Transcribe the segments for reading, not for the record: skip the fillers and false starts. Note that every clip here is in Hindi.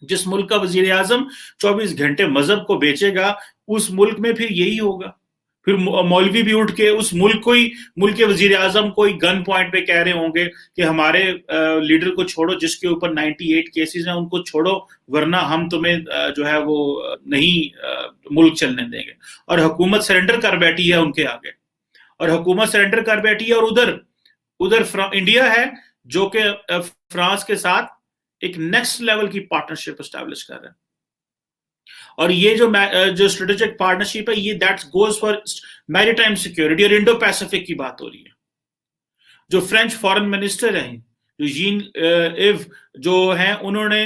जिस मुल्क का वजीर आजम 24 घंटे मजहब को बेचेगा, उस मुल्क में फिर यही होगा। फिर मौलवी भी उठ के उस मुल्क के वजीर आजम को गन पॉइंट पे कह रहे होंगे कि हमारे लीडर को छोड़ो, जिसके ऊपर 98 केसेस हैं उनको छोड़ो, वरना हम तुम्हें जो है वो नहीं मुल्क चलने देंगे। और हुकूमत सरेंडर कर बैठी है उनके आगे, और हुकूमत सरेंडर कर बैठी है, और उधर उधर इंडिया है जो कि फ्रांस के साथ एक नेक्स्ट लेवल की पार्टनरशिप एस्टैब्लिश कर रहा है। और ये जो स्ट्रेटेजिक पार्टनरशिप है, ये that goes for maritime security और इंडो पैसिफिक की बात हो रही है। जो फ्रेंच फॉरेन मिनिस्टर हैं, जो जीन इव जो हैं, उन्होंने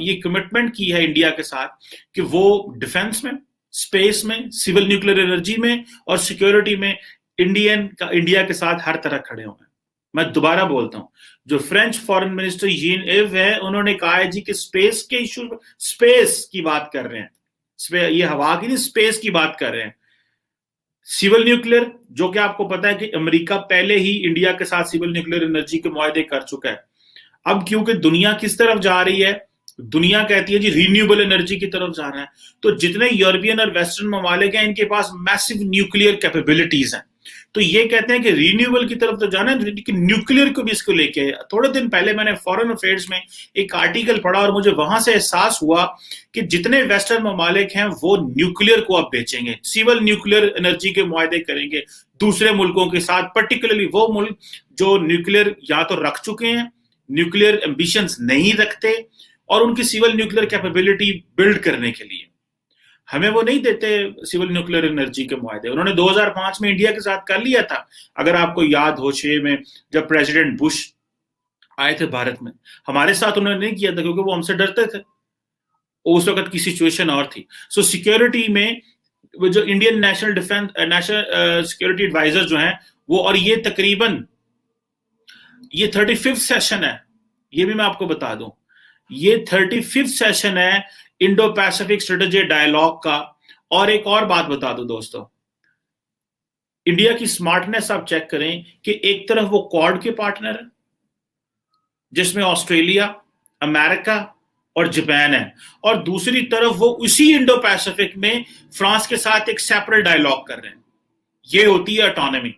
ये कमिटमेंट की है इंडिया के साथ कि वो डिफेंस में, स्पेस में, सिविल न्यूक्लियर एनर्जी में और सिक्योरिटी में इंडिया के साथ हर तरह खड़े हुए हैं। मैं दोबारा बोलता हूं, जो फ्रेंच फॉरेन मिनिस्टर जीन इव है, उन्होंने कहा है जी कि स्पेस के इशू, स्पेस की बात कर रहे हैं, ये हवा की नहीं, स्पेस की बात कर रहे हैं। सिविल न्यूक्लियर, जो कि आपको पता है कि अमेरिका पहले ही इंडिया के साथ सिविल न्यूक्लियर एनर्जी के मुआहदे कर चुका है। अब क्योंकि दुनिया किस तरफ जा रही है, दुनिया कहती है जी रिन्यूएबल एनर्जी की तरफ जाना है, तो जितने यूरोपियन और वेस्टर्न ममालिक हैं, इनके पास मैसिव न्यूक्लियर कैपेबिलिटीज हैं। तो ये कहते हैं कि रिन्यूएबल की तरफ तो जाना है, लेकिन न्यूक्लियर को भी इसको लेके। थोड़े दिन पहले मैंने फॉरेन अफेयर्स में एक आर्टिकल पढ़ा और मुझे वहां से एहसास हुआ कि जितने वेस्टर्न ममालिक हैं वो न्यूक्लियर को अब बेचेंगे, सिविल न्यूक्लियर एनर्जी के मुआहदे करेंगे दूसरे मुल्कों के साथ, पर्टिकुलरली वो मुल्क जो न्यूक्लियर या तो रख चुके हैं, न्यूक्लियर एम्बिशंस नहीं रखते, और उनकी सिविल न्यूक्लियर कैपेबिलिटी बिल्ड करने के लिए हमें वो नहीं देते सिविल न्यूक्लियर एनर्जी के मुआहदे। उन्होंने 2005 में इंडिया के साथ कर लिया था, अगर आपको याद हो, 6 में जब प्रेसिडेंट बुश आए थे भारत में, हमारे साथ उन्होंने नहीं किया था क्योंकि वो हमसे डरते थे, उस वक्त की सिचुएशन और थी। सो सिक्योरिटी में जो इंडियन नेशनल सिक्योरिटी एडवाइजर जो हैं वो, और ये तकरीबन ये 35th सेशन है, ये भी मैं आपको बता दूं, ये 35th सेशन है इंडो पैसिफिक स्ट्रेटेजी डायलॉग का। और एक और बात बता दो दोस्तों, इंडिया की स्मार्टनेस आप चेक करें कि एक तरफ वो क्वाड के पार्टनर है जिसमें ऑस्ट्रेलिया, अमेरिका और जापान है, और दूसरी तरफ वो उसी इंडो पैसिफिक में फ्रांस के साथ एक सेपरेट डायलॉग कर रहे हैं। ये होती है ऑटोनॉमी,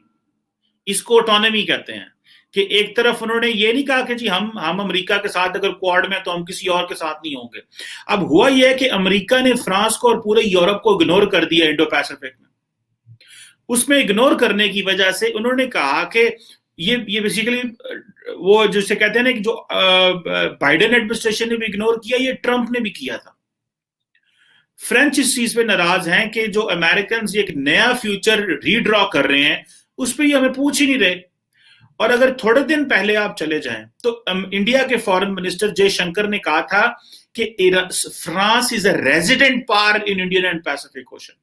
इसको ऑटोनॉमी कहते हैं। कि एक तरफ उन्होंने ये नहीं कहा कि जी हम अमेरिका के साथ अगर क्वाड में तो हम किसी और के साथ नहीं होंगे। अब हुआ यह है कि अमेरिका ने फ्रांस को और पूरे यूरोप को इग्नोर कर दिया इंडो पैसिफिक में। उसमें इग्नोर करने की वजह से उन्होंने कहा कि ये बेसिकली वो जिसे कहते हैं ना कि जो बाइडेन एडमिनिस्ट्रेशन ने भी इग्नोर किया, ये ट्रंप ने भी किया था। फ्रेंच इस चीज पे नाराज हैं कि जो अमेरिकन एक नया फ्यूचर रीड्रॉ कर रहे हैं उस पर ये हमें पूछ ही नहीं रहे। और अगर थोड़े दिन पहले आप चले जाएं तो इंडिया के फॉरेन मिनिस्टर जयशंकर ने कहा था कि France is a resident power in Indian and Pacific ocean.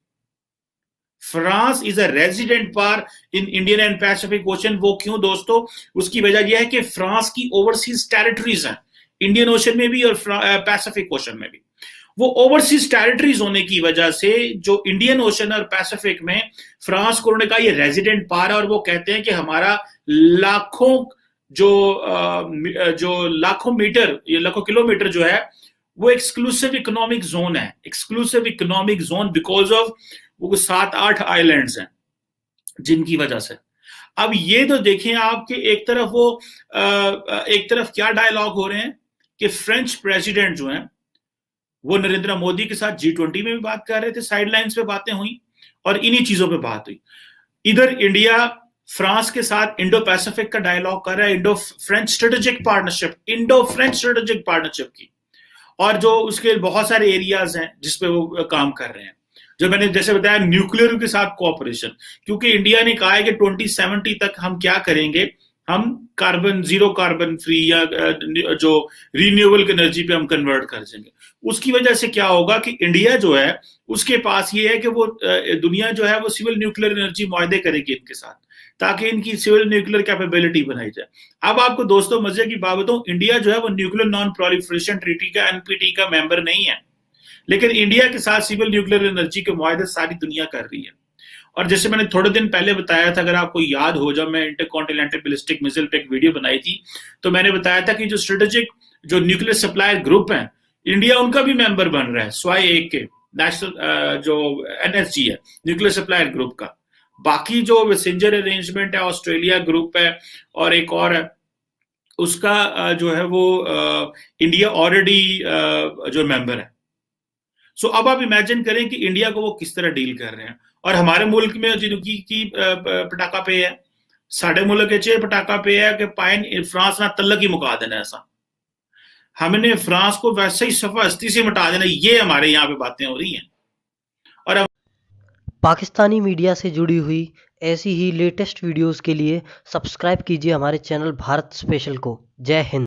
France is a resident power in Indian and Pacific ocean. वो क्यों दोस्तों? उसकी वजह यह है कि फ्रांस की ओवरसीज टेरिटरीज हैं, इंडियन ओशन में भी और पैसिफिक ओशन में भी। वो ओवरसीज टेरिटरीज होने की वजह से जो इंडियन ओशन और पैसिफिक में फ्रांस को उन्होंने कहा ये रेजिडेंट पावर है, और वो कहते हैं कि हमारा लाखों लाखों मीटर, ये लाखों किलोमीटर जो है वो एक्सक्लूसिव इकोनॉमिक जोन है। Exclusive economic zone because of वो 7-8 आइलैंड्स हैं जिनकी वजह से। अब ये तो देखें आप कि एक तरफ क्या डायलॉग हो रहे हैं कि फ्रेंच प्रेसिडेंट जो हैं वो नरेंद्र मोदी के साथ G20 में भी बात कर रहे थे, साइडलाइंस पे बातें हुई और इन्हीं चीजों पे बात हुई। इधर इंडिया फ्रांस के साथ इंडो पैसिफिक का डायलॉग कर रहा है, इंडो फ्रेंच स्ट्रेटेजिक पार्टनरशिप की, और जो उसके बहुत सारे एरियाज हैं जिसपे वो काम कर रहे हैं। जो मैंने जैसे बताया न्यूक्लियर के साथ कोऑपरेशन, क्योंकि इंडिया ने कहा है कि 2070 तक हम क्या करेंगे, हम जीरो कार्बन फ्री या जो रिन्यूएबल एनर्जी पे हम कन्वर्ट कर देंगे। उसकी वजह से क्या होगा कि इंडिया जो है उसके पास ये है कि वो दुनिया जो है वो सिविल न्यूक्लियर एनर्जी मुआहदे करेगी इनके साथ, ताकि इनकी सिविल न्यूक्लियर कैपेबिलिटी बनाई जाए। अब आपको दोस्तों मजे की बात बताऊं, इंडिया जो है वो न्यूक्लियर नॉन प्रोलिफरेशन ट्रीटी का, NPT का मेंबर नहीं है, लेकिन इंडिया के साथ सिविल न्यूक्लियर एनर्जी के मुआहदे सारी दुनिया कर रही है। और जैसे मैंने थोड़े दिन पहले बताया था, अगर आपको याद हो, जब मैं इंटरकॉन्टिनेंटल बैलिस्टिक मिसाइल पे एक वीडियो बनाई थी, तो मैंने बताया था कि जो स्ट्रेटेजिक जो न्यूक्लियर सप्लायर ग्रुप हैं इंडिया उनका भी मेंबर बन रहा है, स्वाई एक के नेशनल जो एनएसजी है, न्यूक्लियर सप्लायर ग्रुप का। बाकी जो मैसेंजर अरेंजमेंट है, ऑस्ट्रेलिया ग्रुप है और एक और है, उसका जो है वो इंडिया ऑलरेडी जो मेंबर है। सो अब आप इमेजिन करें कि इंडिया को वो किस तरह डील कर रहे हैं। और हमारे मुल्क में जिनकी की पटाखा पे है, साढ़े मुल्क के पटाखा पे है कि पाइन फ्रांस ना तल्लक ही मुका देना, ऐसा हमने फ्रांस को वैसे ही सफा हस्ती से मिटा देना, ये हमारे यहाँ पे बातें हो रही हैं। और अब पाकिस्तानी मीडिया से जुड़ी हुई ऐसी ही लेटेस्ट वीडियोस के लिए सब्सक्राइब कीजिए हमारे चैनल भारत स्पेशल को। जय हिंद।